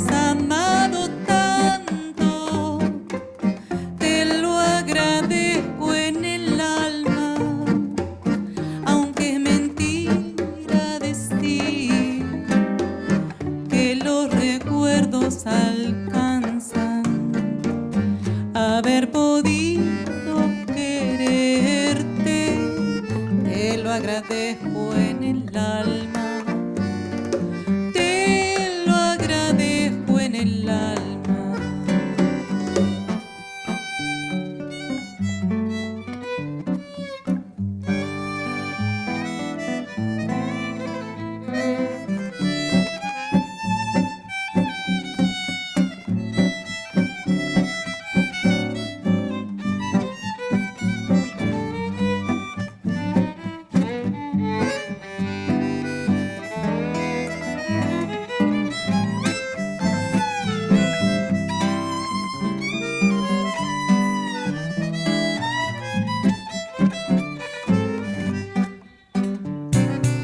hayas amado tanto, te lo agradezco en el alma, aunque es mentira decir que los recuerdos alcanzan haber podido quererte, te lo agradezco en el alma, te lo agradezco en el alma.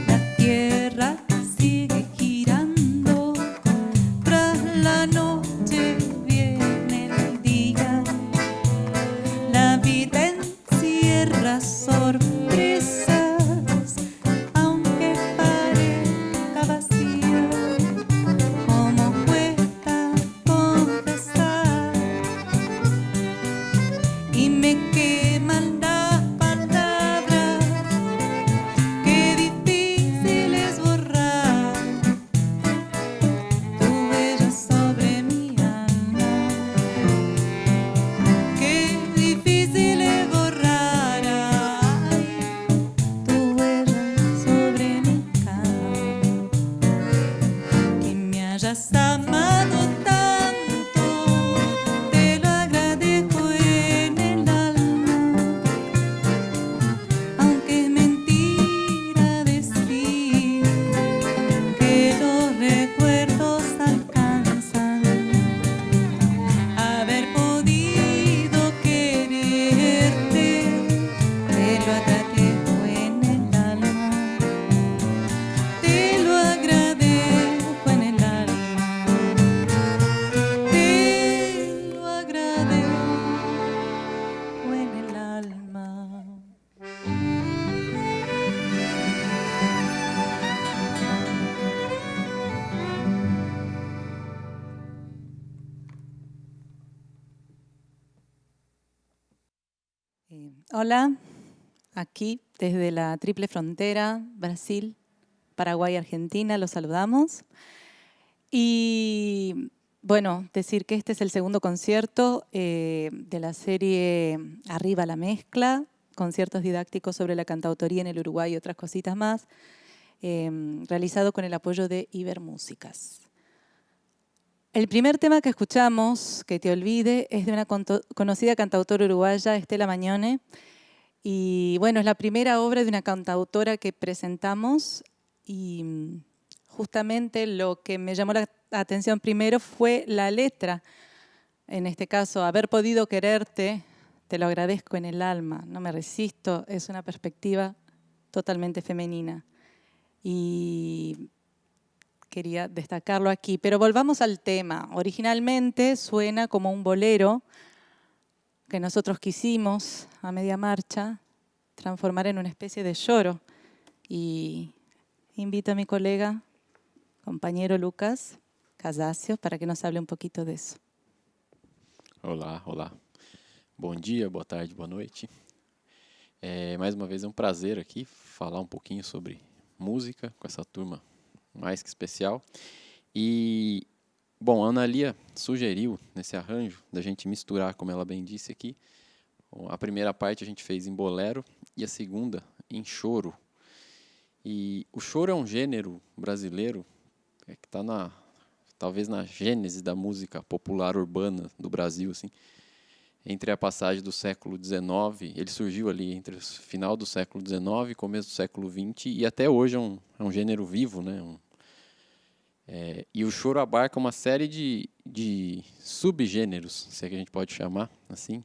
La tierra sigue girando, tras la noche viene el día, la vida encierra sorpresas, aunque parezca vacía, como cuesta confesar, y me queman las palabras, qué difícil es borrar tu huella sobre mi alma, qué difícil es borrar tu huella sobre mi cama, que me hayas amado tanto, te lo agradezco en el alma, aunque es mentira decir que los recuerdos alcanzan haber podido quererte, te lo agradezco en el alma, te lo agradezco en el alma, te lo agradezco en el alma. Hola, aquí desde la triple frontera, Brasil, Paraguay, Argentina, los saludamos. Y bueno, decir que este es el segundo concierto de la serie Arriba la Mezcla, conciertos didácticos sobre la cantautoría en el Uruguay y otras cositas más, realizado con el apoyo de Ibermúsicas. El primer tema que escuchamos, Que te olvide, es de una conocida cantautora uruguaya, Estela Mañone. Y bueno, es la primera obra de una cantautora que presentamos y justamente lo que me llamó la atención primero fue la letra. En este caso, haber podido quererte, te lo agradezco en el alma, no me resisto, es una perspectiva totalmente femenina. Y quería destacarlo aquí, pero volvamos al tema. Originalmente suena como un bolero que nosotros quisimos, a media marcha, transformar en una especie de lloro. Y invito a mi colega, compañero Lucas Casasio, para que nos hable un poquito de eso. Olá, olá. Bom dia, boa tarde, boa noite. Mais uma vez é um prazer aqui falar um pouquinho sobre música com essa turma mais que especial. E, bom, a Ana Lia sugeriu nesse arranjo da gente misturar, como ela bem disse aqui, a primeira parte a gente fez em bolero e a segunda em choro. E o choro é um gênero brasileiro que está talvez na gênese da música popular urbana do Brasil, assim. Entre a passagem do século XIX, ele surgiu ali entre o final do século XIX e começo do século XX, e até hoje é um gênero vivo, né? E o choro abarca uma série de subgêneros, se é que a gente pode chamar assim.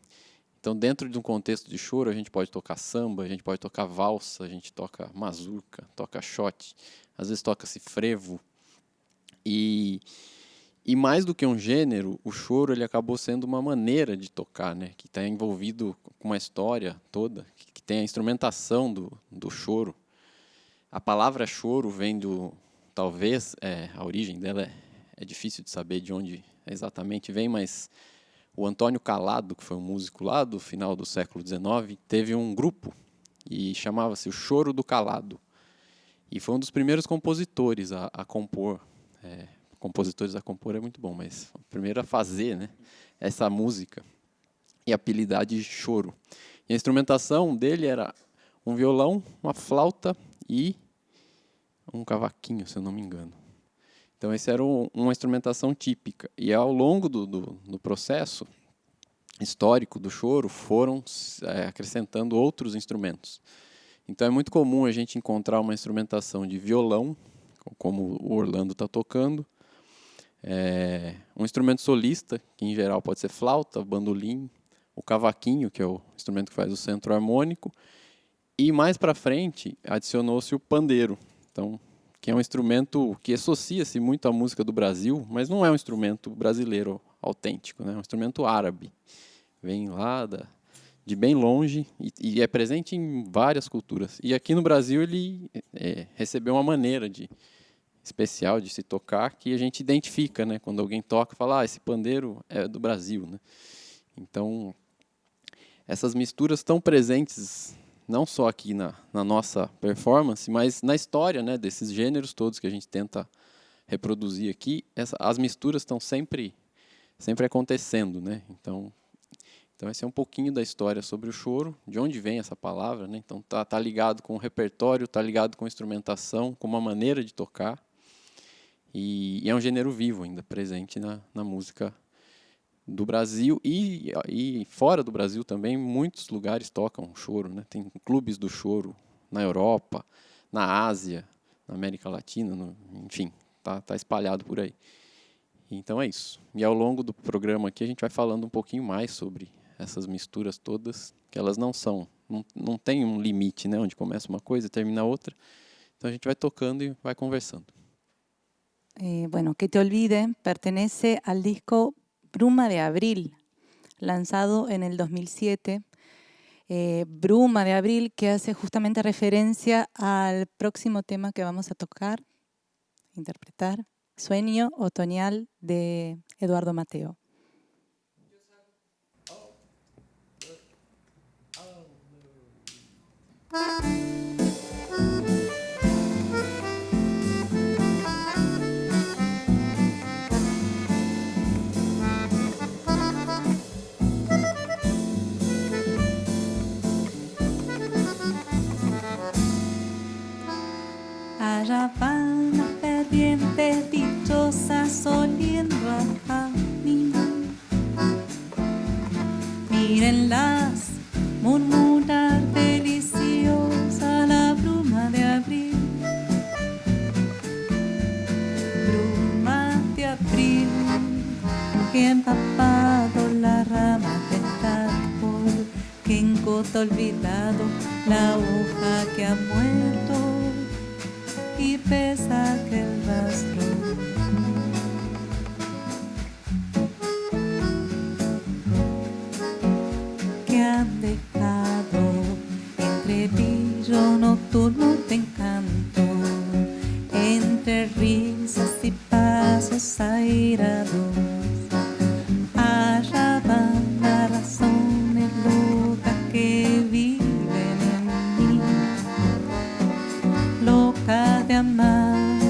Então, dentro de um contexto de choro, a gente pode tocar samba, a gente pode tocar valsa, a gente toca mazurca, toca shot, às vezes toca-se frevo. E E mais do que um gênero, o choro ele acabou sendo uma maneira de tocar, né? Que está envolvido com uma história toda, que tem a instrumentação do choro. A palavra choro vem talvez, a origem dela é difícil de saber de onde exatamente vem, mas o Antônio Calado, que foi um músico lá do final do século XIX, teve um grupo e chamava-se o Choro do Calado. E foi um dos primeiros compositores a compor. Compositores a compor é muito bom, mas o primeiro a fazer, né, essa música e apelidar de choro. E a instrumentação dele era um violão, uma flauta e um cavaquinho, se eu não me engano. Então, essa era uma instrumentação típica. E ao longo do processo histórico do choro, foram acrescentando outros instrumentos. Então, é muito comum a gente encontrar uma instrumentação de violão, como o Orlando está tocando, um instrumento solista, que em geral pode ser flauta, bandolim, o cavaquinho, que é o instrumento que faz o centro harmônico, e mais para frente adicionou-se o pandeiro, então, que é um instrumento que associa-se muito à música do Brasil, mas não é um instrumento brasileiro autêntico, né? É um instrumento árabe, vem lá de bem longe e é presente em várias culturas. E aqui no Brasil ele recebeu uma maneira especial de se tocar, que a gente identifica, né? Quando alguém toca, fala, esse pandeiro é do Brasil, né? Então, essas misturas estão presentes não só aqui na nossa performance, mas na história, né, desses gêneros todos que a gente tenta reproduzir aqui. As misturas estão sempre acontecendo, né? Então esse é um pouquinho da história sobre o choro, de onde vem essa palavra, né? Então tá ligado com o repertório, tá ligado com a instrumentação, com uma maneira de tocar. E é um gênero vivo ainda, presente na música do Brasil e fora do Brasil também, muitos lugares tocam choro, né? Tem clubes do choro na Europa, na Ásia, na América Latina, enfim, tá espalhado por aí. Então é isso. E ao longo do programa aqui a gente vai falando um pouquinho mais sobre essas misturas todas, que elas não tem um limite, né? Onde começa uma coisa e termina outra. Então a gente vai tocando e vai conversando. Bueno, Que te olvide pertenece al disco Bruma de Abril, lanzado en el 2007. Bruma de Abril, que hace justamente referencia al próximo tema que vamos a tocar, interpretar, Sueño Otoñal de Eduardo Mateo. Allá van las perdientes dichosas oliendo a jazmín. Mírenlas murmurar deliciosa la bruma de abril. Bruma de abril que empapado la rama del árbol, que engota olvidado la hoja que ha muerto y pesa aquel rastro. Que han dejado entre brillo nocturno de encanto, entre risas y pasos airados. Allá van las razones locas que viven en mí, locas de amar,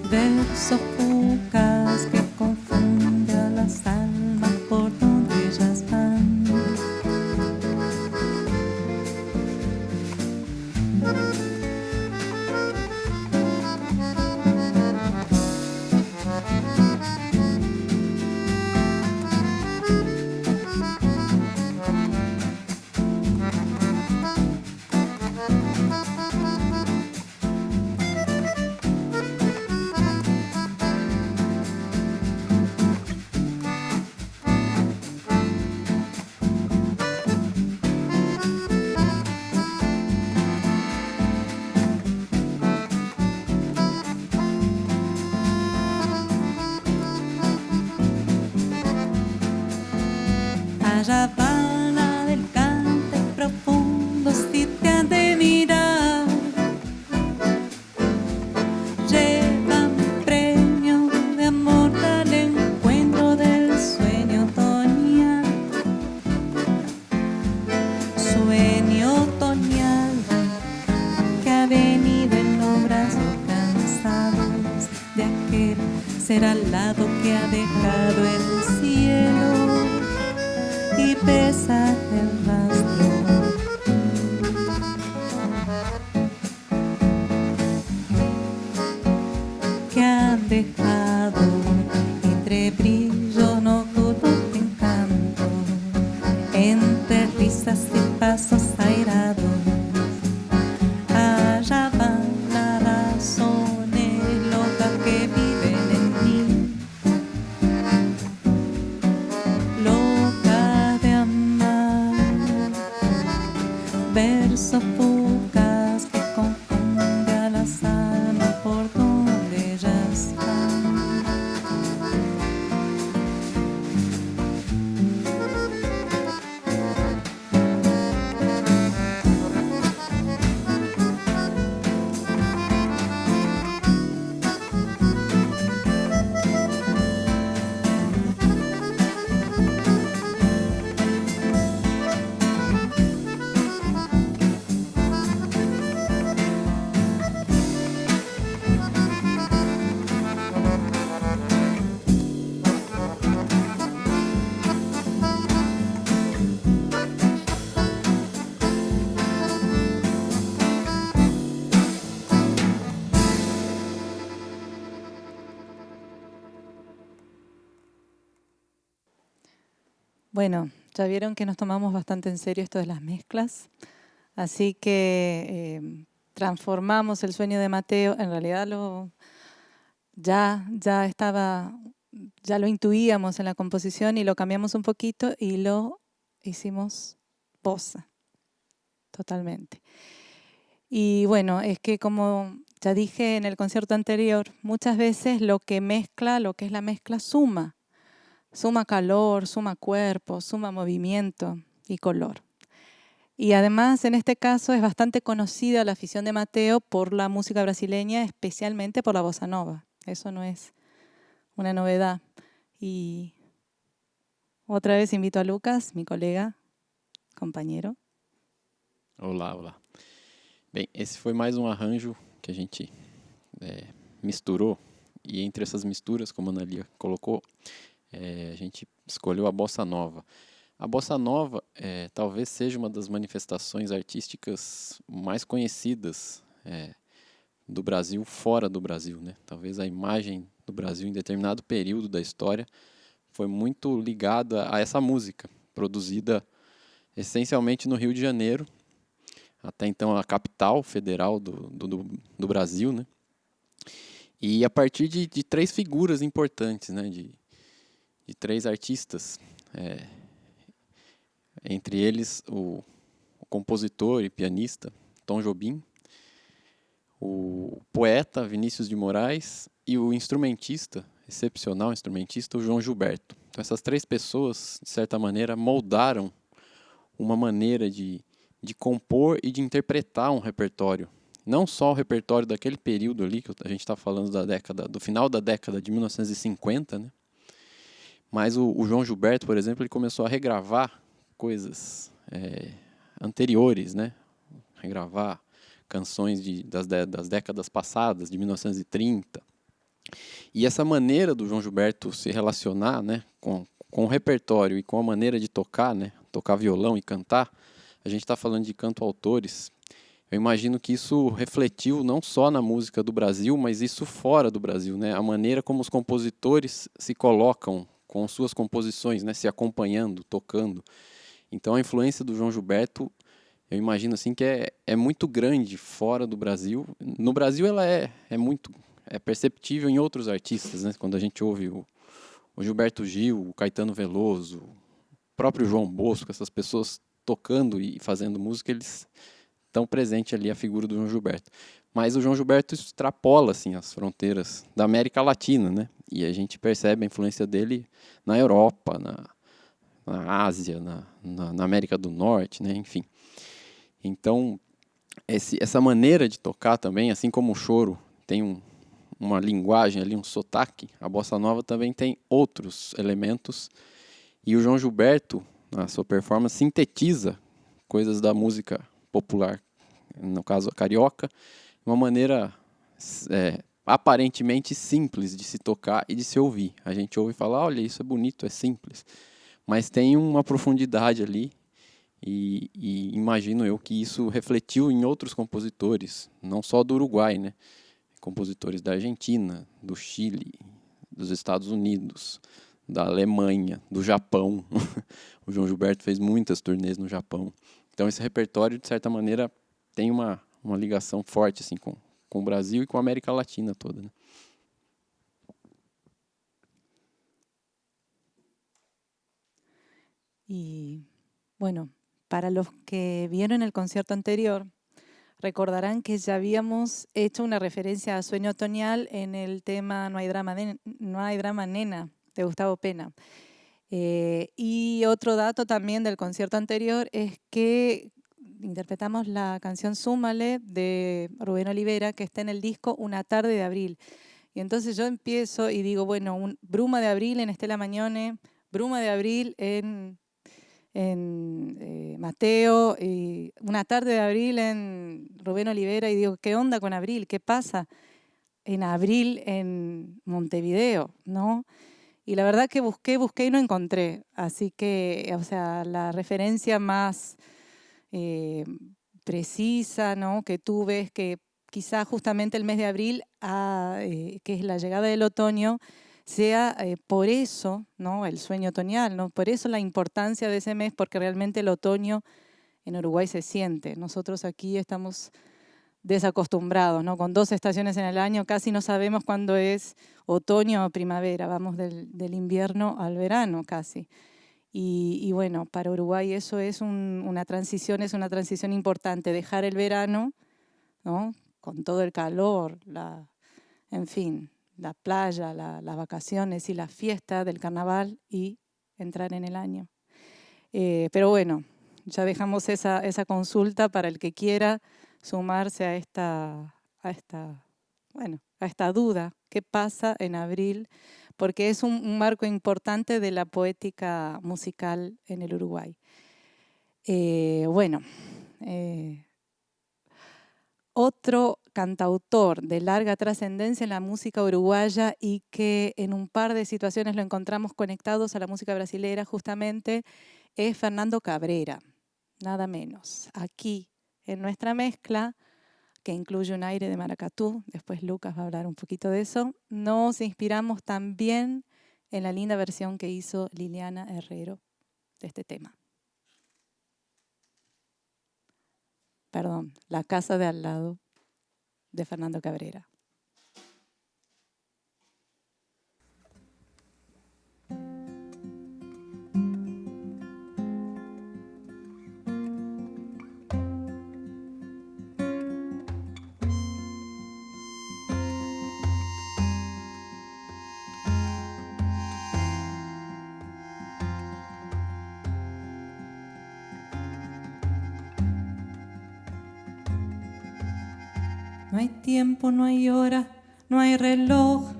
versos fugaz que confunde a las almas por donde ellas van. Allá va la del cante profundo si te han de mirar. Lleva un premio de amor al encuentro del sueño otoñal. Sueño otoñal que ha venido en los brazos cansados de aquel ser alado que ha dejado el cielo y pesa el rastro. Que han dejado entre brillo nocturno de encanto, entre risas y pasos airados. Allá van las razones locas que viven en mí, locas de amar. Versos fugaz que confunde a las almas por donde ellas van. Bueno, ya vieron que nos tomamos bastante en serio esto de las mezclas, así que transformamos el sueño de Mateo, en realidad ya lo intuíamos en la composición y lo cambiamos un poquito y lo hicimos bossa, totalmente. Y bueno, es que como ya dije en el concierto anterior, muchas veces lo que es la mezcla suma calor, suma cuerpo, suma movimiento y color. Y además, en este caso, es bastante conocida la afición de Mateo por la música brasileña, especialmente por la bossa nova. Eso no es una novedad. Y otra vez invito a Lucas, mi colega, compañero. Olá, olá. Bem, esse foi mais um arranjo que a gente misturou, e entre essas misturas, como a Ana Lia colocou, a gente escolheu a bossa nova. A bossa nova talvez seja uma das manifestações artísticas mais conhecidas do Brasil fora do Brasil, né? Talvez a imagem do Brasil em determinado período da história foi muito ligada a essa música, produzida essencialmente no Rio de Janeiro, até então a capital federal do Brasil, né? E a partir de três figuras importantes, né? De três artistas, entre eles o compositor e pianista Tom Jobim, o poeta Vinícius de Moraes e o instrumentista, excepcional instrumentista, o João Gilberto. Então essas três pessoas, de certa maneira, moldaram uma maneira de compor e de interpretar um repertório. Não só o repertório daquele período ali, que a gente está falando do final da década de 1950, né? Mas o João Gilberto, por exemplo, ele começou a regravar coisas anteriores, né? Regravar canções das décadas passadas, de 1930. E essa maneira do João Gilberto se relacionar, né, com o repertório e com a maneira de tocar, né, tocar violão e cantar, a gente está falando de canto-autores. Eu imagino que isso refletiu não só na música do Brasil, mas isso fora do Brasil, né? A maneira como os compositores se colocam com suas composições, né? Se acompanhando, tocando. Então a influência do João Gilberto, eu imagino assim que é muito grande fora do Brasil. No Brasil ela é perceptível em outros artistas, né? Quando a gente ouve o Gilberto Gil, o Caetano Veloso, o próprio João Bosco, essas pessoas tocando e fazendo música, eles estão presentes ali a figura do João Gilberto. Mas o João Gilberto extrapola assim, as fronteiras da América Latina, né? E a gente percebe a influência dele na Europa, na Ásia, na América do Norte, né? Enfim. Então, essa maneira de tocar também, assim como o choro tem uma linguagem ali, um sotaque, a bossa nova também tem outros elementos. E o João Gilberto, na sua performance, sintetiza coisas da música popular, no caso a carioca, de uma maneira aparentemente simples de se tocar e de se ouvir. A gente ouve e fala, olha, isso é bonito, é simples. Mas tem uma profundidade ali e imagino eu que isso refletiu em outros compositores, não só do Uruguai, né? Compositores da Argentina, do Chile, dos Estados Unidos, da Alemanha, do Japão. O João Gilberto fez muitas turnês no Japão. Então esse repertório, de certa maneira, tem uma ligação forte assim, com o Brasil e com a América Latina toda, né? Y bueno, para los que vieron el concierto anterior, recordarán que ya habíamos hecho una referencia a Sueño Otoñal en el tema No hay drama, nena, de Gustavo Pena. Y otro dato también del concierto anterior es que interpretamos la canción Súmale de Rubén Olivera, que está en el disco Una tarde de abril. Y entonces yo empiezo y digo, bueno, Bruma de abril en Estela Mañone, Bruma de abril en Mateo, y Una tarde de abril en Rubén Olivera, y digo, ¿qué onda con abril? ¿Qué pasa en abril en Montevideo? ¿No? Y la verdad que busqué y no encontré. Así que, o sea, la referencia más precisa, ¿no?, que tú ves que quizás justamente el mes de abril, que es la llegada del otoño, sea por eso, ¿no?, el sueño otoñal, ¿no? Por eso la importancia de ese mes, porque realmente el otoño en Uruguay se siente. Nosotros aquí estamos desacostumbrados, ¿no? Con 2 estaciones en el año, casi no sabemos cuándo es otoño o primavera, vamos del invierno al verano casi. Y bueno, para Uruguay eso es una transición importante, dejar el verano, ¿no?, con todo el calor, en fin, la playa, las vacaciones y la fiesta del carnaval, y entrar en el año. Pero bueno, ya dejamos esa consulta para el que quiera sumarse a esta duda. ¿Qué pasa en abril? Porque es un marco importante de la poética musical en el Uruguay. Otro cantautor de larga trascendencia en la música uruguaya y que en un par de situaciones lo encontramos conectados a la música brasilera justamente es Fernando Cabrera, nada menos. Aquí en nuestra mezcla, que incluye un aire de maracatú, después Lucas va a hablar un poquito de eso, nos inspiramos también en la linda versión que hizo Liliana Herrero de este tema. Perdón, La casa de al lado, de Fernando Cabrera. No hay tiempo, no hay hora, no hay reloj.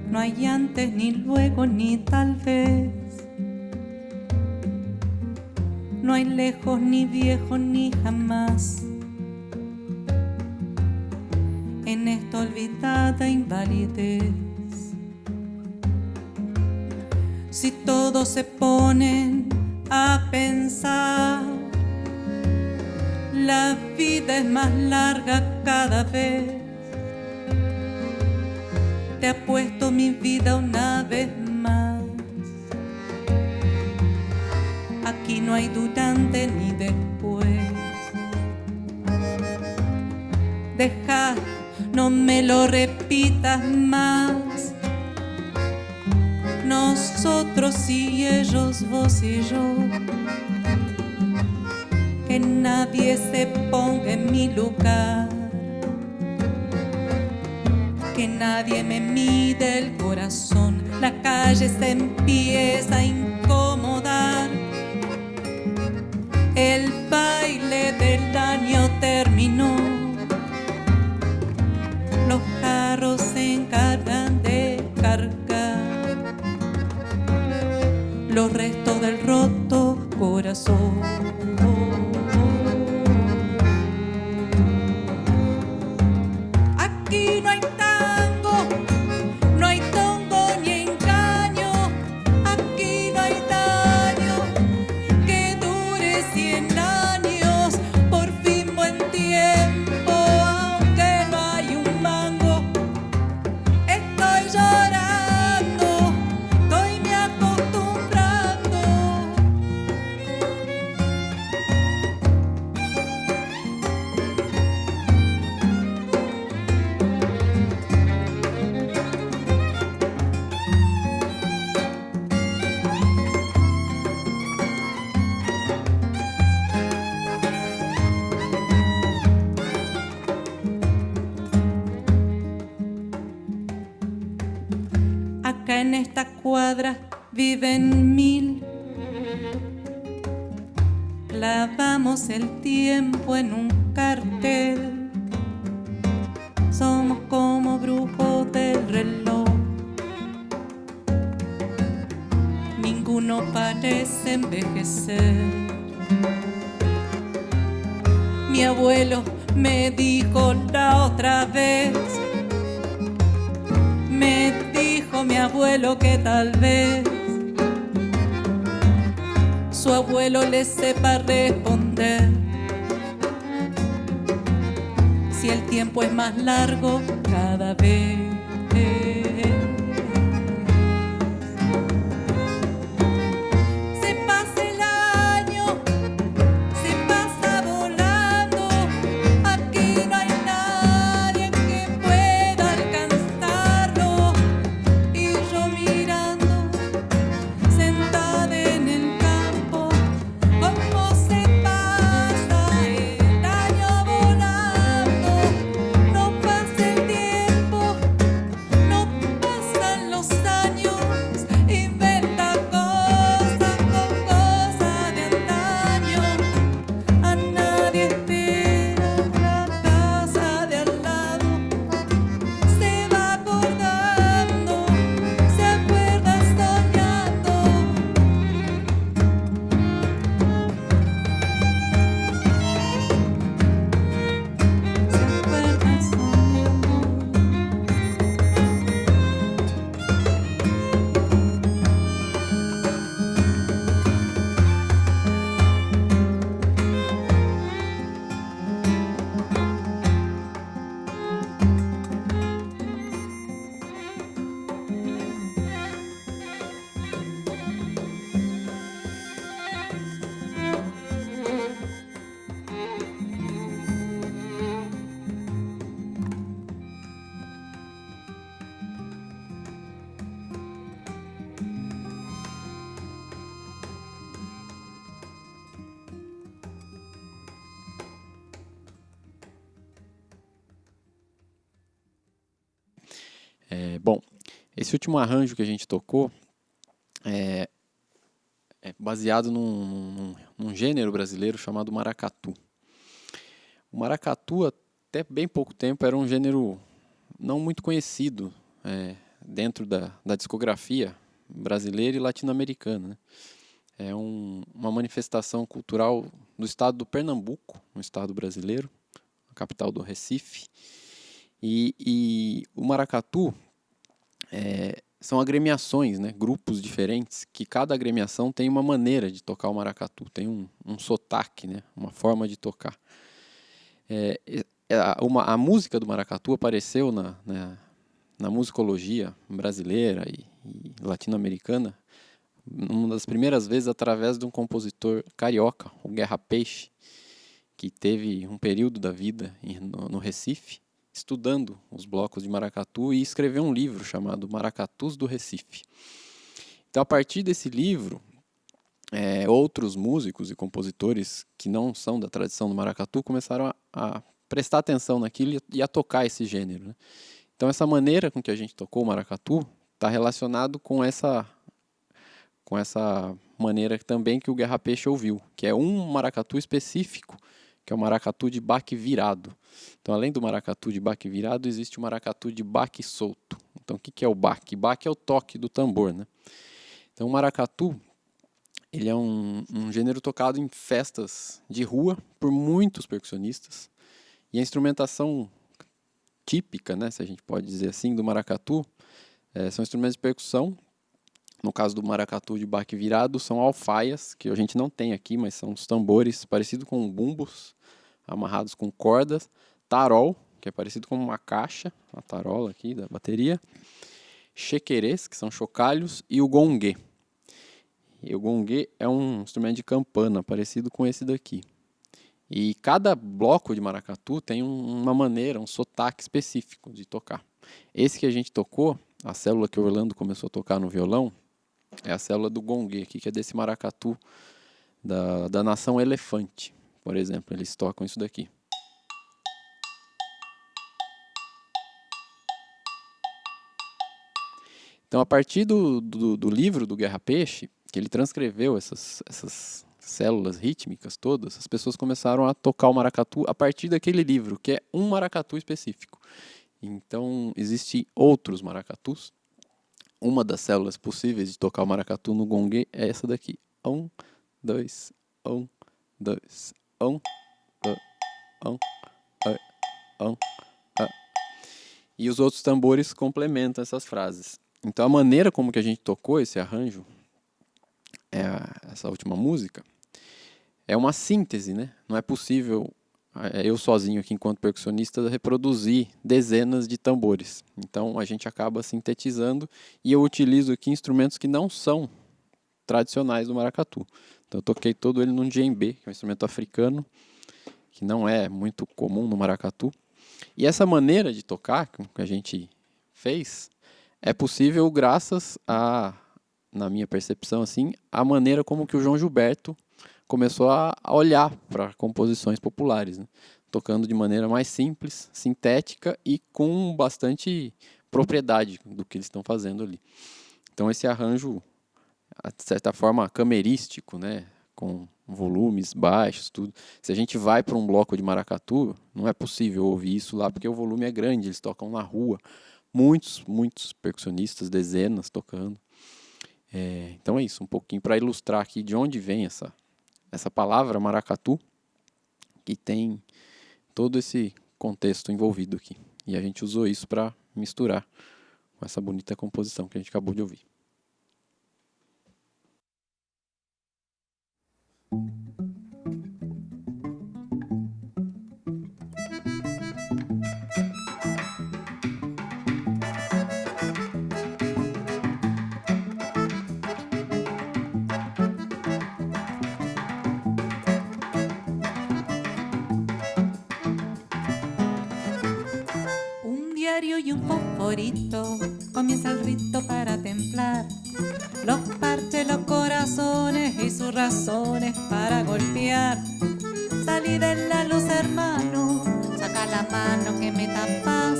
No hay antes, ni luego, ni tal vez. No hay lejos, ni viejo, ni jamás. En esta olvidada invalidez. Si todos se ponen a pensar, la vida es más larga cada vez. Te apuesto mi vida una vez más. Aquí no hay durante ni después. Deja, no me lo repitas más. Nosotros y ellos, vos y yo. Que nadie se ponga en mi lugar. que nadie me mide el corazón. La calle se empieza a incomodar. El baile del año terminó. Los carros se encargan de cargar los restos del roto corazón. Aquí no hay tango, no hay tongo ni engaño. Aquí no hay daño que dure 100 años. Por fin buen tiempo, aunque no hay un mango. Estoy llorando, estoy me acostumbrando. Acá en esta cuadra viven 1000. Clavamos el tiempo en un cartel. Somos como brujos del reloj. Ninguno parece envejecer. Mi abuelo me dijo la otra vez. Me dijo mi abuelo que tal vez su abuelo le sepa responder. Si el tiempo es más largo cada vez. Se pasa el año, se pasa volando. Aquí no hay nadie que pueda alcanzarlo. Y yo mirando, sentada en el campo, cómo se pasa el año volando. No pasa el tiempo, no pasan los años. Inventa cosas con cosas de antaño. A nadie espera la casa de al lado. Se va acordando, se acuerda soñando. Se acuerda soñando. Bom, esse último arranjo que a gente tocou é baseado num gênero brasileiro chamado maracatu. O maracatu, até bem pouco tempo, era um gênero não muito conhecido dentro da discografia brasileira e latino-americana, né? É uma manifestação cultural do estado do Pernambuco, um estado brasileiro, a capital do Recife. E o maracatu são agremiações, né? Grupos diferentes, que cada agremiação tem uma maneira de tocar o maracatu, tem um sotaque, né? Uma forma de tocar. A música do maracatu apareceu na musicologia brasileira e latino-americana uma das primeiras vezes através de um compositor carioca, o Guerra Peixe, que teve um período da vida no Recife, estudando os blocos de maracatu e escreveu um livro chamado Maracatus do Recife. Então, a partir desse livro, outros músicos e compositores que não são da tradição do maracatu começaram a prestar atenção naquilo e a tocar esse gênero, né? Então, essa maneira com que a gente tocou o maracatu está relacionado com essa maneira também que o Guerra Peixe ouviu, que é um maracatu específico, que é o maracatu de baque virado. Então, além do maracatu de baque virado, existe o maracatu de baque solto. Então, o que é o baque? Baque é o toque do tambor, né? Então, o maracatu, ele é um gênero tocado em festas de rua por muitos percussionistas. E a instrumentação típica, né, se a gente pode dizer assim, do maracatu, são instrumentos de percussão. No caso do maracatu de baque virado, são alfaias, que a gente não tem aqui, mas são os tambores parecidos com bumbos, amarrados com cordas, tarol, que é parecido com uma caixa, a tarola aqui da bateria, chequerês, que são chocalhos, e o gongue. E o gongue é um instrumento de campana, parecido com esse daqui. E cada bloco de maracatu tem uma maneira, um sotaque específico de tocar. Esse que a gente tocou, a célula que o Orlando começou a tocar no violão, é a célula do gongue aqui, que é desse maracatu da nação elefante, por exemplo. Eles tocam isso daqui. Então, a partir do livro do Guerra Peixe, que ele transcreveu essas células rítmicas todas, as pessoas começaram a tocar o maracatu a partir daquele livro, que é um maracatu específico. Então, existem outros maracatus. Uma das células possíveis de tocar o maracatu no gongue é essa daqui. 1, 2, 1, 2, 1, 1, 1. E os outros tambores complementam essas frases. Então, a maneira como que a gente tocou esse arranjo, essa última música, é uma síntese, né? Não é possível eu sozinho aqui, enquanto percussionista, reproduzir dezenas de tambores. Então, a gente acaba sintetizando e eu utilizo aqui instrumentos que não são tradicionais do maracatu. Então, eu toquei todo ele num djembe, que é um instrumento africano, que não é muito comum no maracatu. E essa maneira de tocar que a gente fez é possível graças a, na minha percepção, assim, a maneira como que o João Gilberto começou a olhar para composições populares, né? Tocando de maneira mais simples, sintética e com bastante propriedade do que eles estão fazendo ali. Então esse arranjo, de certa forma, camerístico, né? Com volumes baixos, tudo. Se a gente vai para um bloco de maracatu, não é possível ouvir isso lá porque o volume é grande, eles tocam na rua. Muitos percussionistas, dezenas tocando. Então é isso, um pouquinho para ilustrar aqui de onde vem essa palavra maracatu, que tem todo esse contexto envolvido aqui. E a gente usou isso para misturar com essa bonita composição que a gente acabou de ouvir. Y un fosforito comienza el rito para templar los parches, los corazones y sus razones para golpear. Salí de la luz, hermano, saca la mano que me tapas.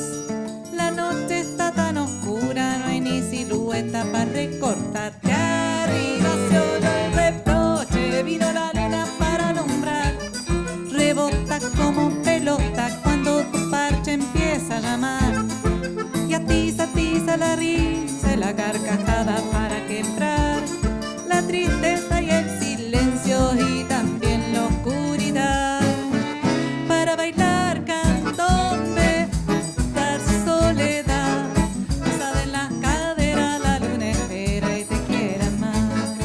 La noche está tan oscura, no hay ni silueta para recortar. De arriba se oye el reproche, vino la luna para alumbrar. Rebota como pelota cuando tu parche empieza a llamar. Y atiza la risa y la carcajada para quebrar la tristeza y el silencio y también la oscuridad. Para bailar candombe, dar soledad, posada en las caderas, la luna espera y te quiere amar.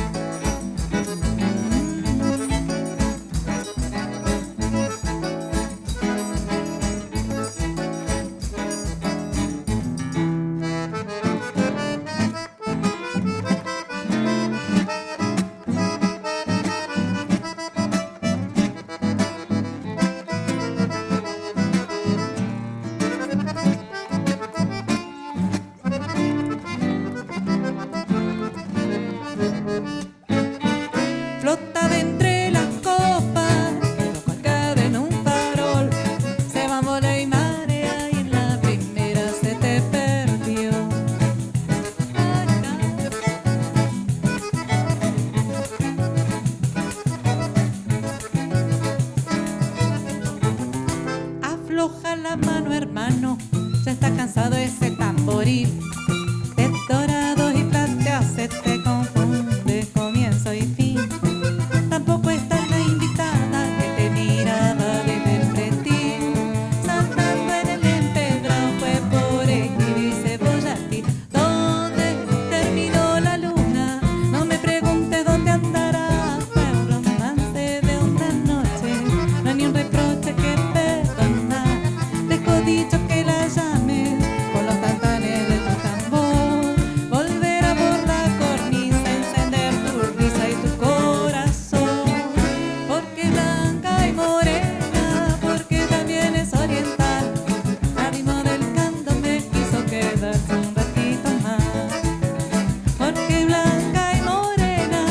morir. De dorados y plateados se te confunde comienzo y fin. Tampoco está la invitada que te miraba desde el pretil. Saltando en el empedrado fue por escribir Cebollati. ¿Dónde terminó la luna? No me preguntes dónde andará. Fue un romance de una noche, no hay ni un reproche que perdonar. Dejo dicho que la llames con los tantanes de tu tambor. Volverá por la cornisa, encender tu risa y tu corazón. Porque blanca y morena, porque también es oriental. Al ritmo del canto me quiso quedarse un ratito más. Porque blanca y morena,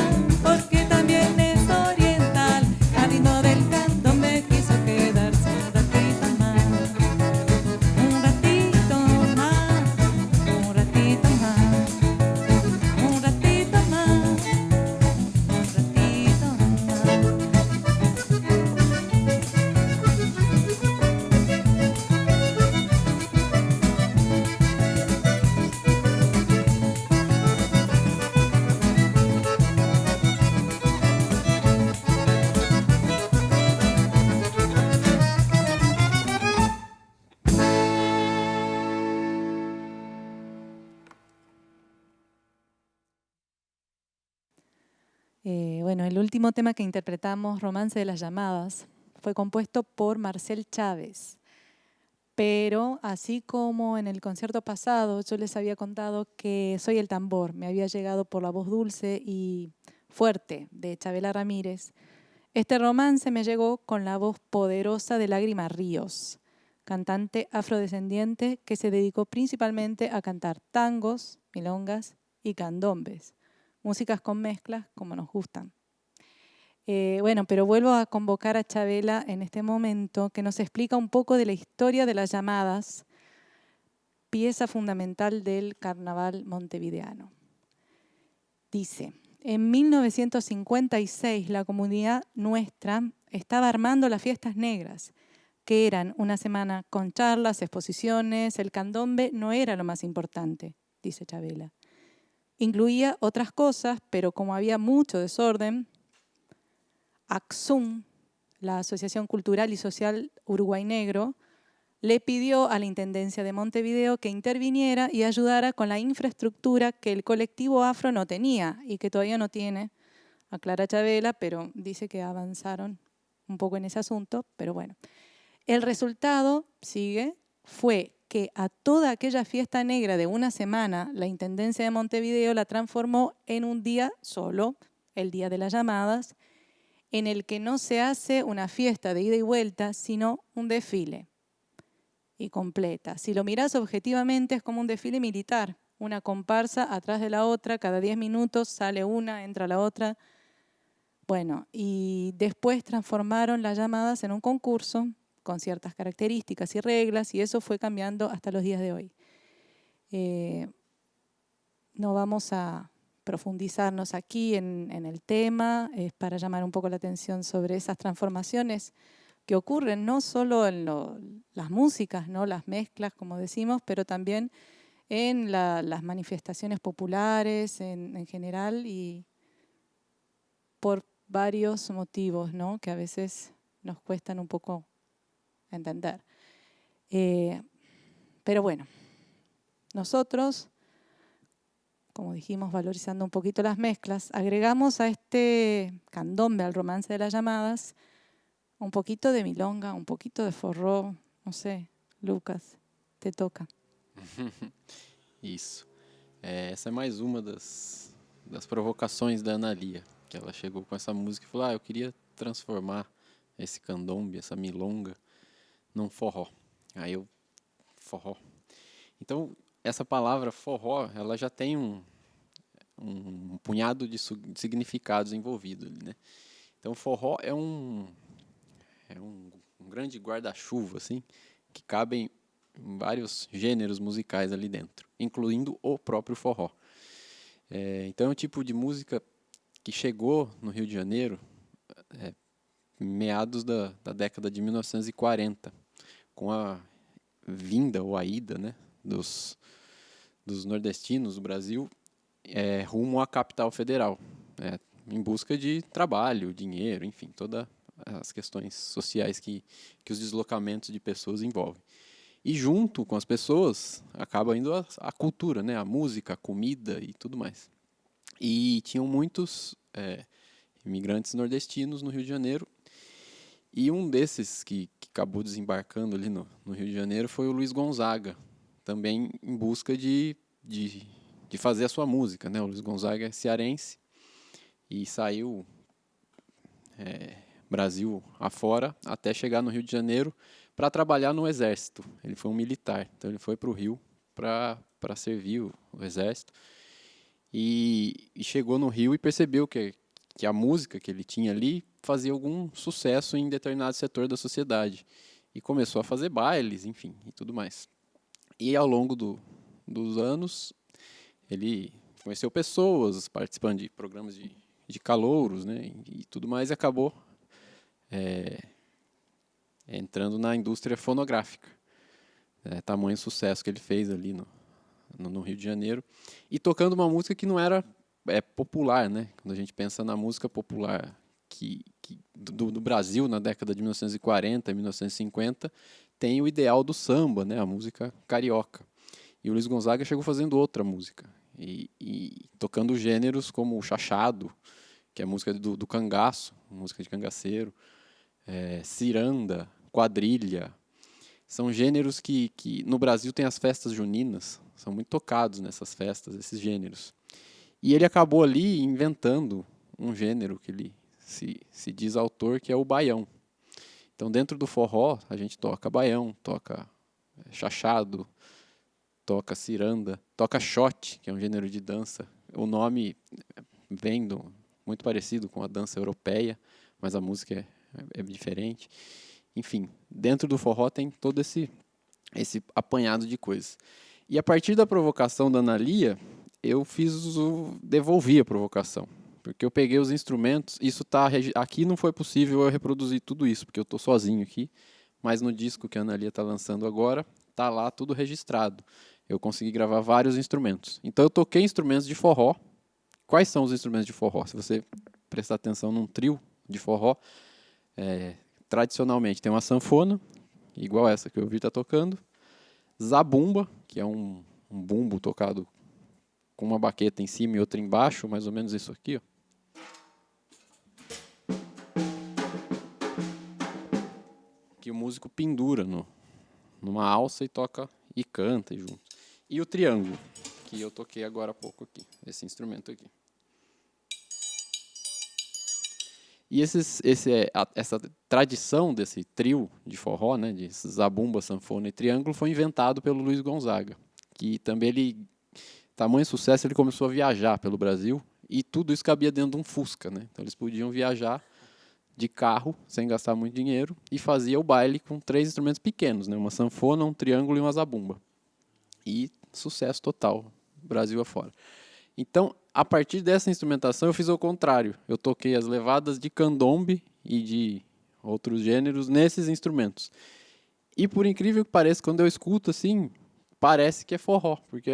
porque también es oriental. Al ritmo del canto me quiso quedarse un ratito más. Un ratito más, un ratito más, un ratito más, un ratito más. Bueno, el último tema que interpretamos, Romance de las Llamadas, fue compuesto por Marcel Chávez. Pero así como en el concierto pasado yo les había contado que Soy el tambor, me había llegado por la voz dulce y fuerte de Chabela Ramírez, este romance me llegó con la voz poderosa de Lágrima Ríos, cantante afrodescendiente que se dedicó principalmente a cantar tangos, milongas y candombes, músicas con mezclas como nos gustan. Bueno, pero vuelvo a convocar a Chabela en este momento, que nos explica un poco de la historia de las llamadas, pieza fundamental del carnaval montevideano. Dice, en 1956 la comunidad nuestra estaba armando las fiestas negras, que eran una semana con charlas, exposiciones. El candombe no era lo más importante, dice Chabela. Incluía otras cosas, pero como había mucho desorden, ACSUM, la Asociación Cultural y Social Uruguay Negro, le pidió a la Intendencia de Montevideo que interviniera y ayudara con la infraestructura que el colectivo afro no tenía y que todavía no tiene, aclara Chabela, pero dice que avanzaron un poco en ese asunto, pero bueno. El resultado, sigue, fue que a toda aquella fiesta negra de una semana, la Intendencia de Montevideo la transformó en un día solo, el Día de las Llamadas, en el que no se hace una fiesta de ida y vuelta, sino un desfile. Y completa. Si lo mirás objetivamente es como un desfile militar, una comparsa atrás de la otra, cada 10 minutos sale una, entra la otra. Bueno, y después transformaron las llamadas en un concurso con ciertas características y reglas, y eso fue cambiando hasta los días de hoy. No vamos a profundizarnos aquí en el tema, es para llamar un poco la atención sobre esas transformaciones que ocurren no solo en las músicas, ¿no? Las mezclas, como decimos, pero también en las manifestaciones populares en general y por varios motivos, ¿no? Que a veces nos cuestan un poco entender. Pero bueno, nosotros, como dijimos, valorizando un poquito las mezclas, agregamos a este candombe, al romance de las llamadas, un poquito de milonga, un poquito de forró, não sei, Lucas, te toca. Isso. Essa é mais uma das provocações da Ana Lia, que ela chegou com essa música e falou, eu queria transformar esse candombe, essa milonga, num forró. Aí eu, forró. Então, essa palavra forró, ela já tem um punhado de significados envolvidos ali, né? Então, forró é um grande guarda-chuva, assim, que cabem vários gêneros musicais ali dentro, incluindo o próprio forró. Então, é um tipo de música que chegou no Rio de Janeiro meados da década de 1940, com a vinda ou a ida, né, dos dos nordestinos do Brasil rumo à capital federal, em busca de trabalho, dinheiro, enfim, todas as questões sociais que os deslocamentos de pessoas envolvem. E junto com as pessoas acaba indo a cultura, né? A música, a comida e tudo mais. E tinham muitos imigrantes nordestinos no Rio de Janeiro. E um desses que acabou desembarcando ali no Rio de Janeiro foi o Luiz Gonzaga, também em busca de fazer a sua música, né? O Luiz Gonzaga é cearense e saiu Brasil afora até chegar no Rio de Janeiro para trabalhar no Exército. Ele foi um militar, então ele foi para o Rio para servir o Exército. E chegou no Rio e percebeu que a música que ele tinha ali fazia algum sucesso em determinado setor da sociedade. E começou a fazer bailes, enfim, e tudo mais. E ao longo dos anos, ele conheceu pessoas, participando de programas de calouros, né, e tudo mais, e acabou entrando na indústria fonográfica. Tamanho sucesso que ele fez ali no Rio de Janeiro. E tocando uma música que não era popular, né? Quando a gente pensa na música popular do Brasil, na década de 1940, 1950, tem o ideal do samba, né? A música carioca. E o Luiz Gonzaga chegou fazendo outra música. E tocando gêneros como o chachado, que é a música do cangaço, música de cangaceiro, ciranda, quadrilha. São gêneros que no Brasil tem as festas juninas, são muito tocados nessas festas, esses gêneros. E ele acabou ali inventando um gênero que ele se diz autor, que é o baião. Então, dentro do forró, a gente toca baião, toca chachado, toca ciranda, toca shot, que é um gênero de dança. O nome vem muito parecido com a dança europeia, mas a música é diferente. Enfim, dentro do forró tem todo esse apanhado de coisas. E a partir da provocação da Analia, eu devolvi a provocação. Porque eu peguei os instrumentos, aqui não foi possível eu reproduzir tudo isso, porque eu estou sozinho aqui, mas no disco que a Analia está lançando agora, está lá tudo registrado. Eu consegui gravar vários instrumentos. Então eu toquei instrumentos de forró. Quais são os instrumentos de forró? Se você prestar atenção num trio de forró, tradicionalmente tem uma sanfona, igual essa que o Vitor está tocando, zabumba, que é um bumbo tocado com uma baqueta em cima e outra embaixo, mais ou menos isso aqui, ó. Que o músico pendura numa alça e toca e canta junto. E o triângulo, que eu toquei agora há pouco aqui, esse instrumento aqui. E essa tradição desse trio de forró, né, de zabumba, sanfona e triângulo, foi inventado pelo Luiz Gonzaga, que também tamanho sucesso, ele começou a viajar pelo Brasil e tudo isso cabia dentro de um Fusca, né? Então eles podiam viajar de carro, sem gastar muito dinheiro, e fazia o baile com 3 instrumentos pequenos, né? Uma sanfona, um triângulo e uma zabumba. E sucesso total, Brasil afora. Então, a partir dessa instrumentação, eu fiz o contrário. Eu toquei as levadas de candombe e de outros gêneros nesses instrumentos. E, por incrível que pareça, quando eu escuto assim, parece que é forró, porque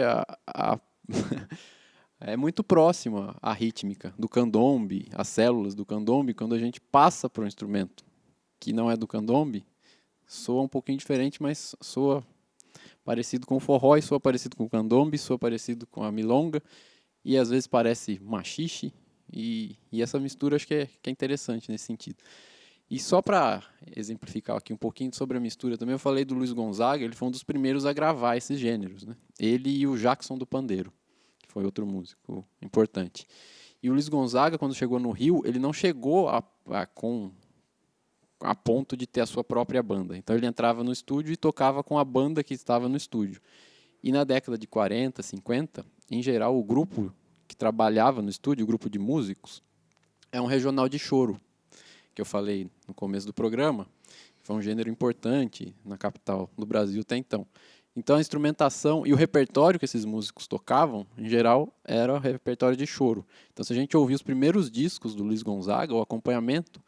é muito próxima a rítmica do candombe, as células do candombe. Quando a gente passa para um instrumento que não é do candombe, soa um pouquinho diferente, mas soa parecido com o forró, e soa parecido com o candombe, soa parecido com a milonga, e às vezes parece machixe, e essa mistura acho que é interessante nesse sentido. E só para exemplificar aqui um pouquinho sobre a mistura também, eu falei do Luiz Gonzaga, ele foi um dos primeiros a gravar esses gêneros, né? Ele e o Jackson do Pandeiro, que foi outro músico importante. E o Luiz Gonzaga, quando chegou no Rio, ele não chegou a ponto de ter a sua própria banda. Então ele entrava no estúdio e tocava com a banda que estava no estúdio. E na década de 40, 50, em geral, o grupo que trabalhava no estúdio, o grupo de músicos, é um regional de choro, que eu falei no começo do programa. Foi um gênero importante na capital do Brasil até então. Então a instrumentação e o repertório que esses músicos tocavam, em geral, era o repertório de choro. Então se a gente ouvir os primeiros discos do Luiz Gonzaga, o acompanhamento,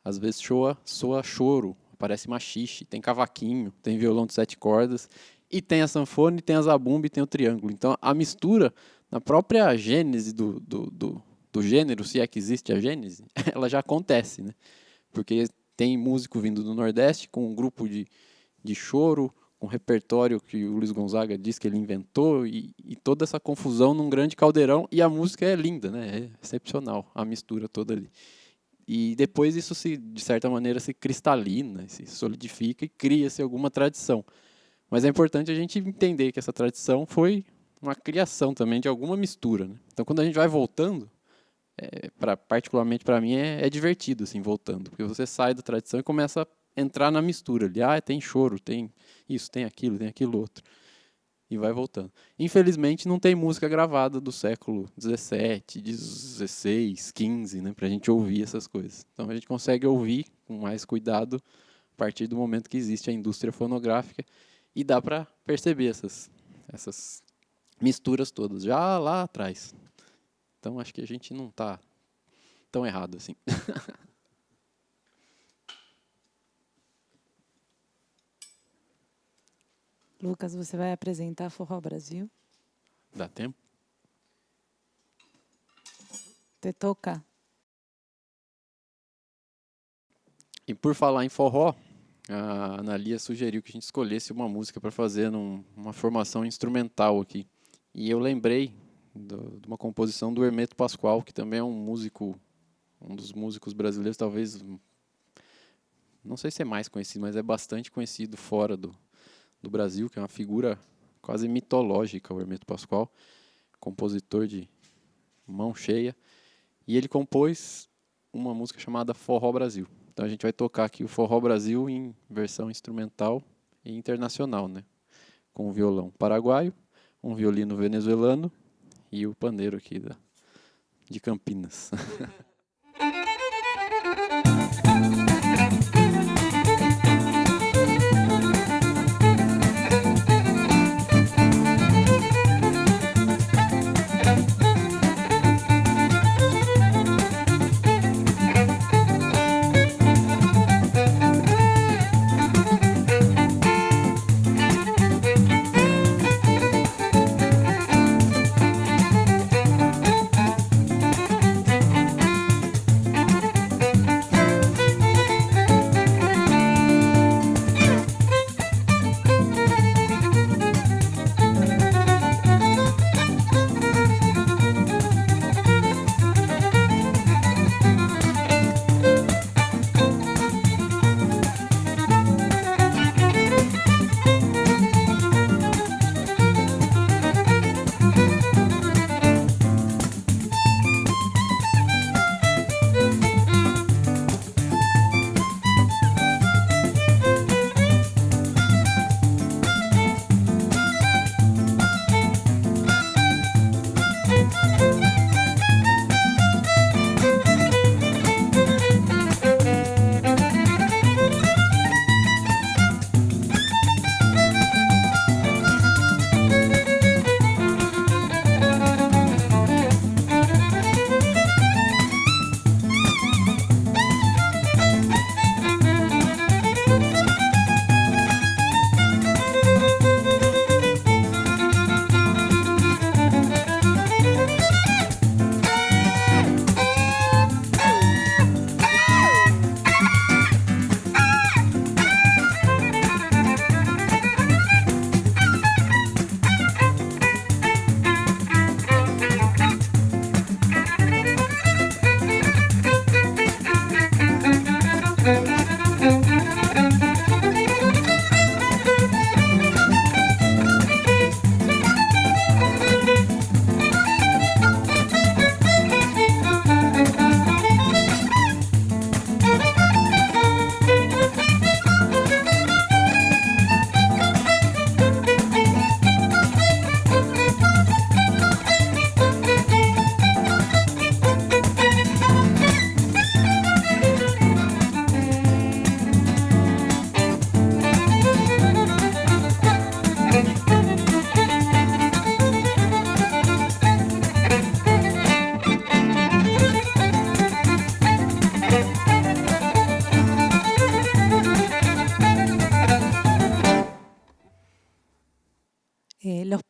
às vezes soa choro, parece machixe, tem cavaquinho, tem violão de 7 cordas, e tem a sanfona, e tem a zabumba, e tem o triângulo. Então, a mistura, na própria gênese do gênero, se é que existe a gênese, ela já acontece, né? Porque tem músico vindo do Nordeste com um grupo de choro, com repertório que o Luiz Gonzaga diz que ele inventou, e toda essa confusão num grande caldeirão, e a música é linda, né? É excepcional, a mistura toda ali. E depois isso, de certa maneira, se cristalina, se solidifica e cria-se alguma tradição. Mas é importante a gente entender que essa tradição foi uma criação também de alguma mistura, né? Então, quando a gente vai voltando, particularmente para mim, é divertido, assim, voltando. Porque você sai da tradição e começa a entrar na mistura ali. Tem choro, tem isso, tem aquilo outro. E vai voltando. Infelizmente, não tem música gravada do século XVII, XVI, XV, né, para a gente ouvir essas coisas. Então, a gente consegue ouvir com mais cuidado a partir do momento que existe a indústria fonográfica e dá para perceber essas misturas todas, já lá atrás. Então, acho que a gente não está tão errado assim. Lucas, você vai apresentar Forró Brasil? Dá tempo? Te toca. E por falar em forró, a Analia sugeriu que a gente escolhesse uma música para fazer uma formação instrumental aqui. E eu lembrei de uma composição do Hermeto Pascoal, que também é um dos músicos brasileiros, talvez, não sei se é mais conhecido, mas é bastante conhecido fora do Brasil, que é uma figura quase mitológica, o Hermeto Pascoal, compositor de mão cheia, e ele compôs uma música chamada Forró Brasil. Então a gente vai tocar aqui o Forró Brasil em versão instrumental e internacional, né? Com o violão paraguaio, um violino venezuelano e o pandeiro aqui de Campinas.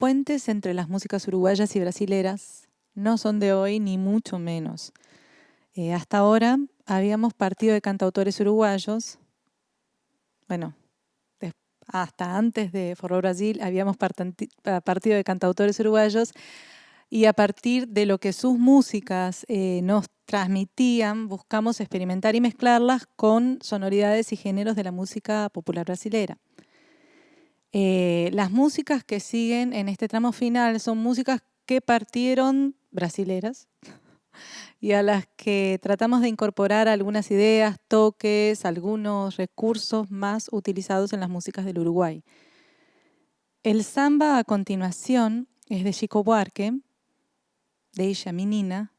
puentes entre las músicas uruguayas y brasileras no son de hoy ni mucho menos. Hasta ahora habíamos partido de cantautores uruguayos, bueno, hasta antes de Forró Brasil habíamos partido de cantautores uruguayos y a partir de lo que sus músicas nos transmitían, buscamos experimentar y mezclarlas con sonoridades y géneros de la música popular brasilera. Las músicas que siguen en este tramo final son músicas que partieron brasileras y a las que tratamos de incorporar algunas ideas, toques, algunos recursos más utilizados en las músicas del Uruguay. El samba a continuación es de Chico Buarque, Deixa Menina,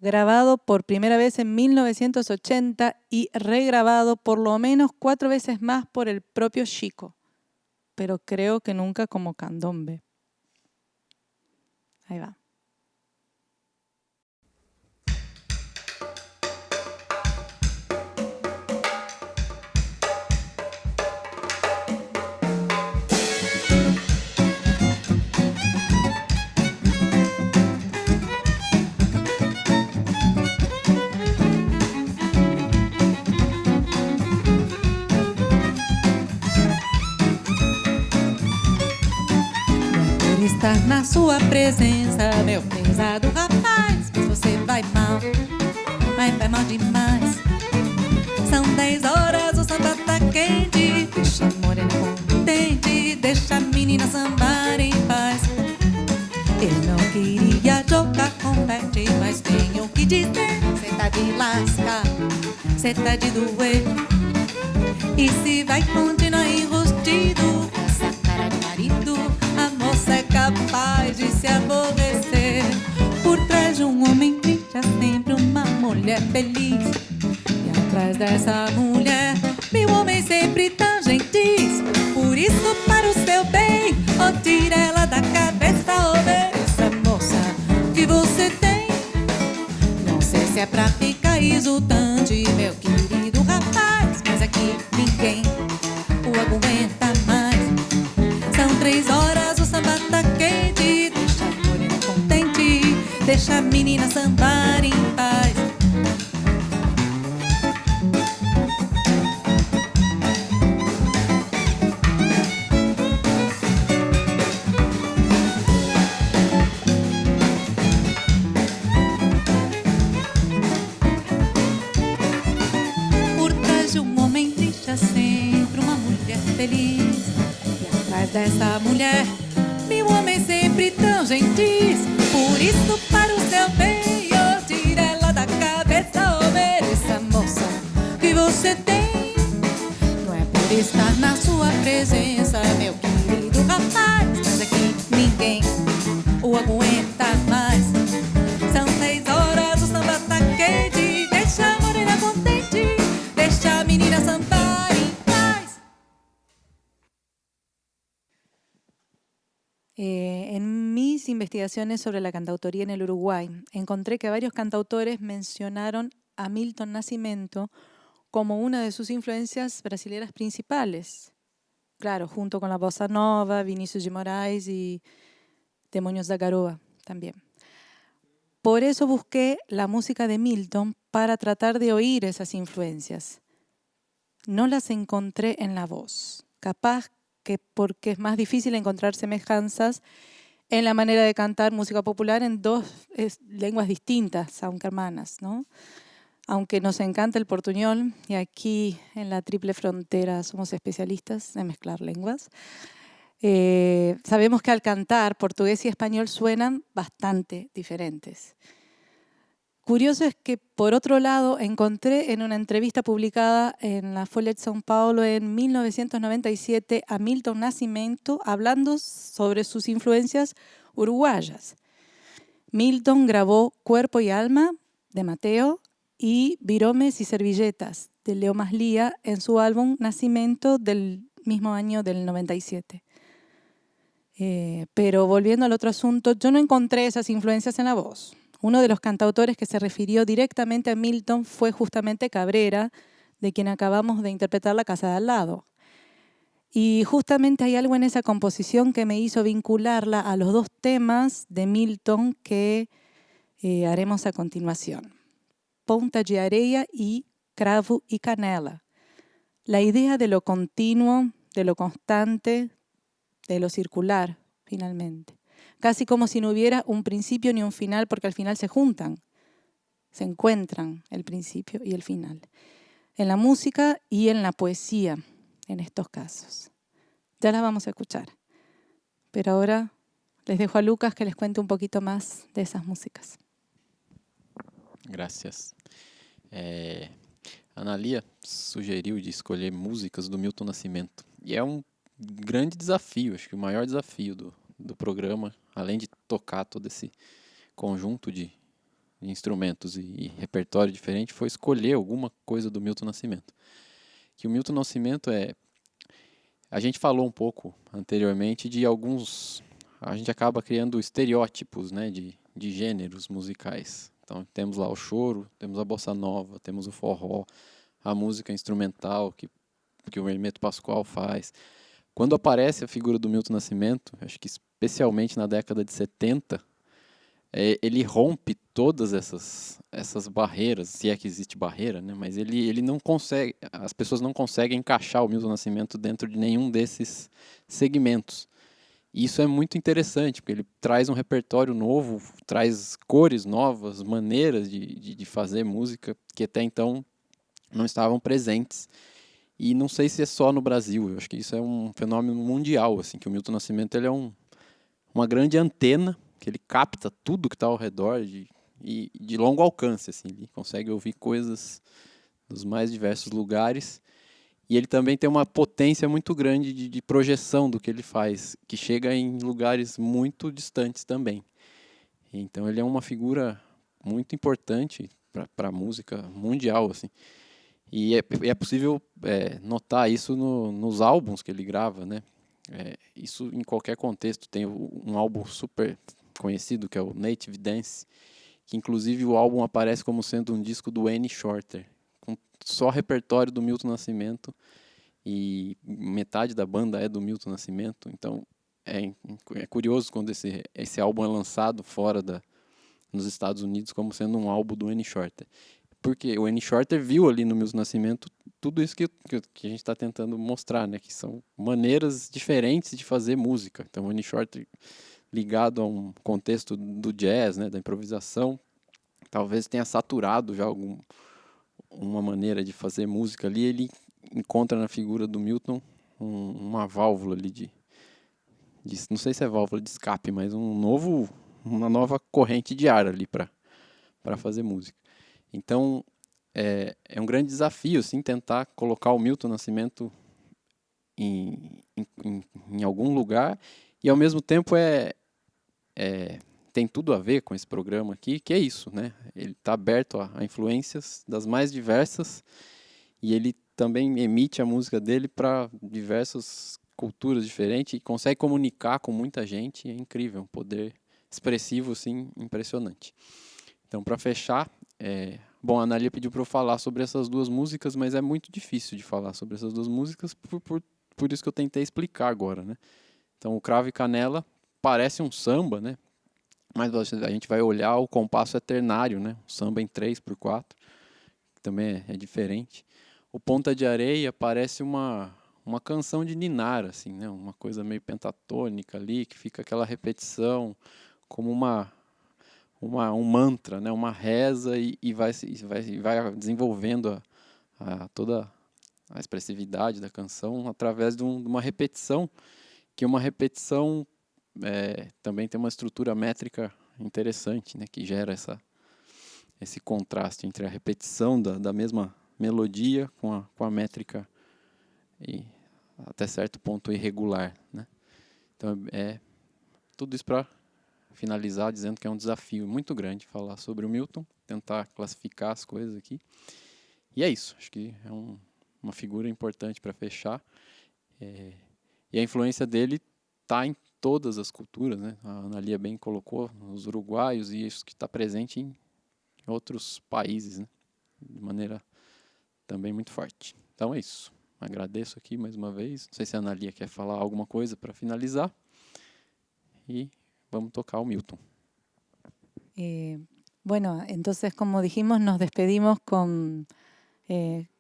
grabado por primera vez en 1980 y regrabado por lo menos 4 veces más por el propio Chico, pero creo que nunca como candombe. Ahí va. Estar na sua presença, meu pesado rapaz, mas você vai mal mal demais. São 10 horas, o samba tá quente, deixa a morena contente, deixa a menina sambar em paz. Eu não queria jogar confete, mas tenho que dizer, cê tá de lascar, cê tá de doer. E se vai continuar enrustido, essa cara de marido, a moça é capaz de se aborrecer. Por trás de homem triste há sempre uma mulher feliz. E atrás dessa mulher, meu homem sempre tão gentis. Por isso, para o seu bem, ou tira ela da cabeça, ou essa moça que você tem. Não sei se é pra ficar exultante, meu querido rapaz, mas aqui ninguém o aguenta mais. São 3 horas, o samba tá quente, deixa a morena contente, deixa a menina sambar em paz. Por trás de homem triste há sempre uma mulher feliz. E atrás dessa mulher, meu homem sempre tão gentis. Por isso, para o seu bem, eu tiro ela da cabeça, obedeça, moça, que você tem. Não é por estar na sua presença, meu querido rapaz, mas aqui ninguém o aguenta mais. São 6 horas, o samba tá quente, deixa a morena contente, deixa a menina sambar em paz. En mis investigaciones sobre la cantautoría en el Uruguay, encontré que varios cantautores mencionaron a Milton Nascimento como una de sus influencias brasileras principales. Claro, junto con la bossa nova, Vinícius de Moraes y Demonios da Garoa también. Por eso busqué la música de Milton para tratar de oír esas influencias. No las encontré en la voz, capaz que porque es más difícil encontrar semejanzas en la manera de cantar música popular en 2 lenguas distintas, aunque hermanas, ¿no? Aunque nos encanta el portuñol, y aquí en la Triple Frontera somos especialistas en mezclar lenguas, sabemos que al cantar portugués y español suenan bastante diferentes. Curioso es que, por otro lado, encontré en una entrevista publicada en la Folha de São Paulo en 1997 a Milton Nascimento hablando sobre sus influencias uruguayas. Milton grabó Cuerpo y Alma, de Mateo, y Viromes y Servilletas, de Leo Maslía, en su álbum Nascimento del mismo año del 97. Pero volviendo al otro asunto, yo no encontré esas influencias en la voz. Uno de los cantautores que se refirió directamente a Milton fue justamente Cabrera, de quien acabamos de interpretar La Casa de al lado. Y justamente hay algo en esa composición que me hizo vincularla a los dos temas de Milton que haremos a continuación. Ponta de areia y cravo y canela. La idea de lo continuo, de lo constante, de lo circular, finalmente. Casi como si no hubiera un principio ni un final, porque al final se juntan, se encuentran el principio y el final. En la música y en la poesía, en estos casos. Ya las vamos a escuchar. Pero ahora les dejo a Lucas que les cuente un poquito más de esas músicas. Gracias. A Analia sugeriu de escolher músicas do Milton Nascimento. E é um grande desafio, acho que o maior desafio do programa, além de tocar todo esse conjunto de instrumentos e repertório diferente, foi escolher alguma coisa do Milton Nascimento. Que o Milton Nascimento a gente falou um pouco anteriormente de alguns... A gente acaba criando estereótipos, né, de gêneros musicais. Então, temos lá o choro, temos a bossa nova, temos o forró, a música instrumental que o Hermeto Pascoal faz. Quando aparece a figura do Milton Nascimento, acho que especialmente na década de 70, ele rompe todas essas barreiras, se é que existe barreira, né? Mas ele não consegue, as pessoas não conseguem encaixar o Milton Nascimento dentro de nenhum desses segmentos. E isso é muito interessante, porque ele traz um repertório novo, traz cores novas, maneiras de fazer música que até então não estavam presentes. E não sei se é só no Brasil, eu acho que isso é um fenômeno mundial, assim, que o Milton Nascimento ele é uma grande antena, que ele capta tudo que está ao redor e de longo alcance, assim, ele consegue ouvir coisas dos mais diversos lugares. E ele também tem uma potência muito grande de projeção do que ele faz, que chega em lugares muito distantes também. Então ele é uma figura muito importante para a música mundial, assim. E é possível notar isso nos álbuns que ele grava, né? Isso em qualquer contexto. Tem um álbum super conhecido, que é o Native Dance, que inclusive o álbum aparece como sendo um disco do Wayne Shorter, com só repertório do Milton Nascimento, e metade da banda é do Milton Nascimento. Então é curioso quando esse álbum é lançado fora nos Estados Unidos como sendo um álbum do Wayne Shorter. Porque o Wayne Shorter viu ali no Milton Nascimento tudo isso que a gente está tentando mostrar, né? Que são maneiras diferentes de fazer música. Então o Wayne Shorter, ligado a um contexto do jazz, né? Da improvisação, talvez tenha saturado já uma maneira de fazer música ali. Ele encontra na figura do Milton uma válvula ali não sei se é válvula de escape, mas uma nova corrente de ar ali para fazer música. Então, é um grande desafio, assim, tentar colocar o Milton Nascimento em algum lugar, e ao mesmo tempo tem tudo a ver com esse programa aqui, que é isso, né? Ele está aberto a influências das mais diversas, e ele também emite a música dele para diversas culturas diferentes e consegue comunicar com muita gente. É incrível, um poder expressivo, assim, impressionante. Então, para fechar, a Analia pediu para eu falar sobre essas duas músicas, mas é muito difícil de falar sobre essas duas músicas, por isso que eu tentei explicar agora, né? Então, o Cravo e Canela parece um samba, né? Mas a gente vai olhar o compasso é ternário, né? Um samba em 3/4, que também é diferente. O Ponta de Areia parece uma canção de ninar, assim, né? Uma coisa meio pentatônica ali, que fica aquela repetição como um mantra, né? Uma reza, e vai desenvolvendo toda a expressividade da canção através de uma repetição, que uma repetição também tem uma estrutura métrica interessante, né? Que gera esse contraste entre a repetição da mesma melodia com a métrica e até certo ponto irregular, né? Então tudo isso para finalizar dizendo que é um desafio muito grande falar sobre o Milton, tentar classificar as coisas aqui. E é isso, acho que é uma figura importante para fechar. E a influência dele está em todas as culturas, né? A Analia bem colocou, os uruguaios, e isso que está presente em outros países, né? De maneira também muito forte. Então é isso. Agradeço aqui mais uma vez. Não sei se a Analia quer falar alguma coisa para finalizar. Y vamos a tocar o Milton. Bueno, entonces como dijimos, nos despedimos con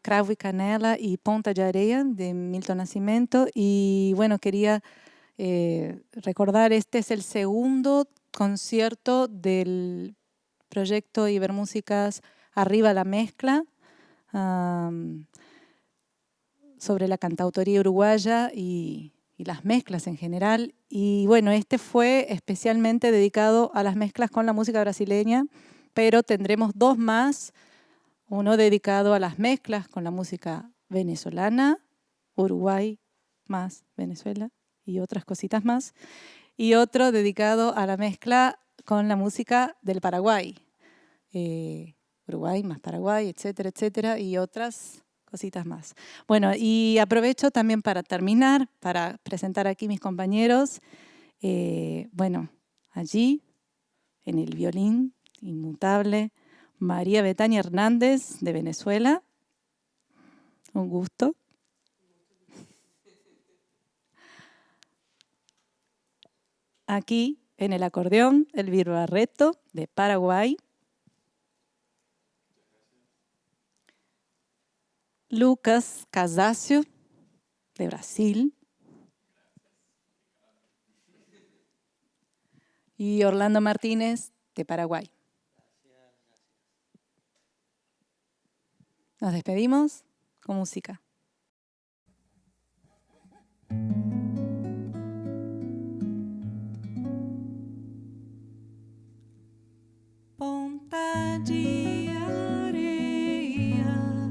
Cravo y Canela y Ponta de Areia de Milton Nascimento. Y bueno, quería recordar, este es el segundo concierto del proyecto Ibermúsicas Arriba la Mezcla, sobre la cantautoría uruguaya y las mezclas en general. Y bueno, este fue especialmente dedicado a las mezclas con la música brasileña, pero tendremos dos más, uno dedicado a las mezclas con la música venezolana, Uruguay más Venezuela y otras cositas más, y otro dedicado a la mezcla con la música del Paraguay, Uruguay más Paraguay, etcétera, etcétera, y otras cositas más. Bueno, y aprovecho también para terminar, para presentar aquí mis compañeros. Bueno, allí, en el violín, inmutable, María Betania Hernández, de Venezuela. Un gusto. Aquí, en el acordeón, Elvira Barreto, de Paraguay. Lucas Casácio, de Brasil. Y Orlando Martínez, de Paraguay. Nos despedimos con música. Ponta de areia,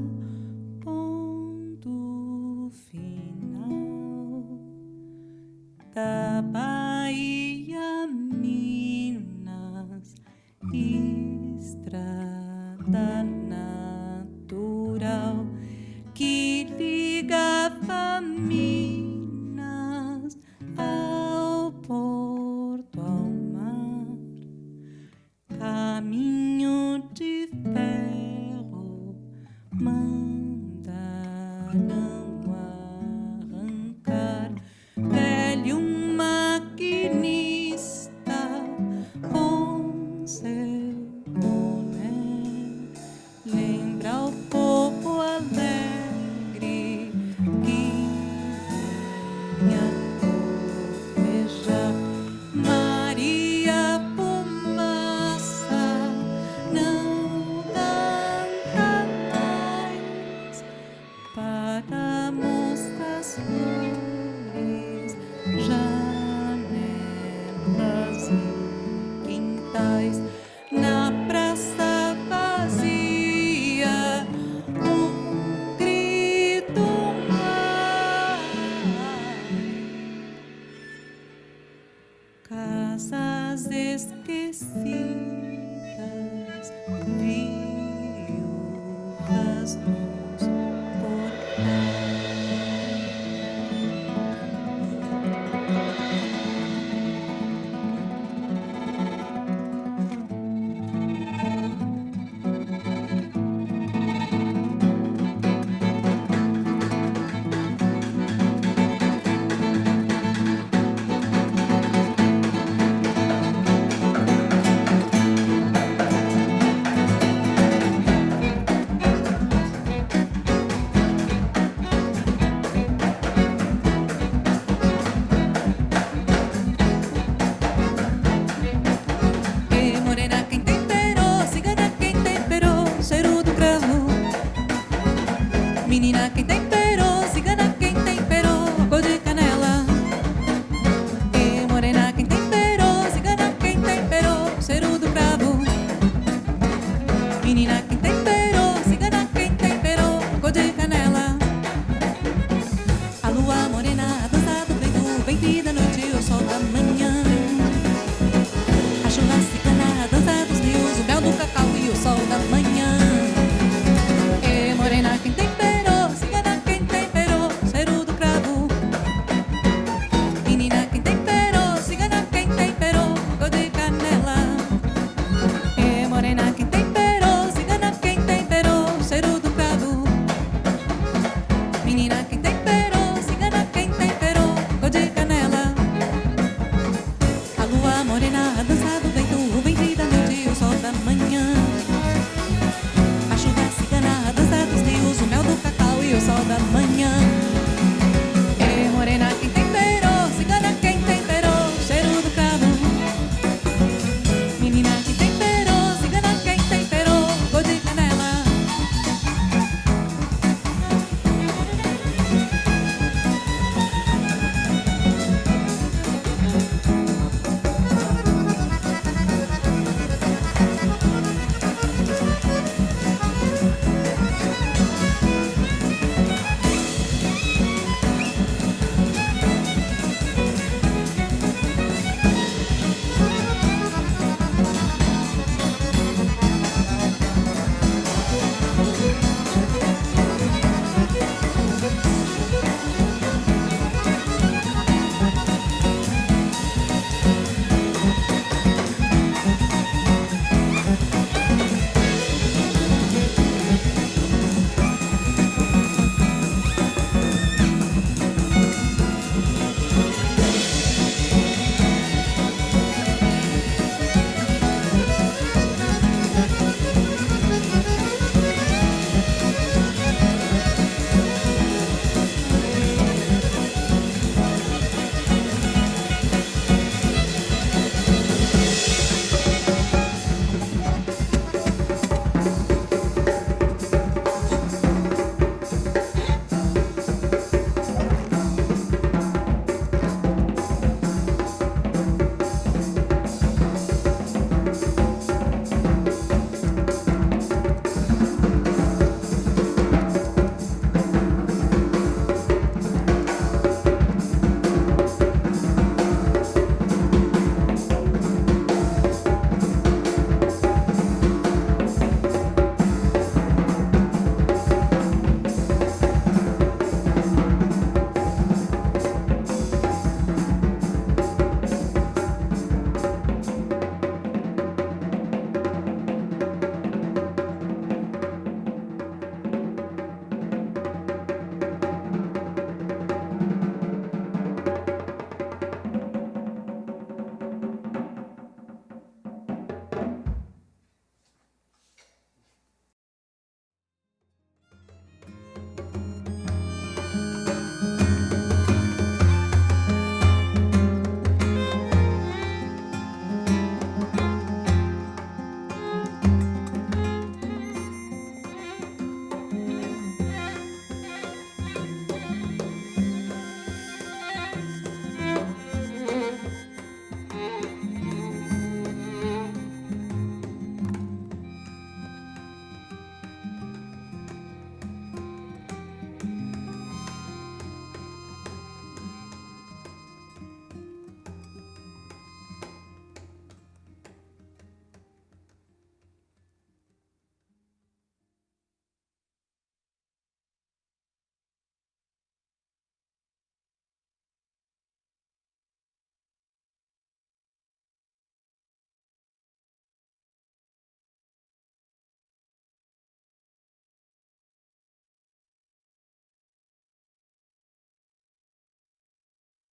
ponto final da Bahia, Minas, estrada natural que ligava Minas ao porto, ao mar. Caminho de ferro mandaram arrancar. Velho maquinista com seu boné lembra o povo alegre que vinha copejar. Maria Fumaça não canta mais para mostrar as flores, janelas e quintais.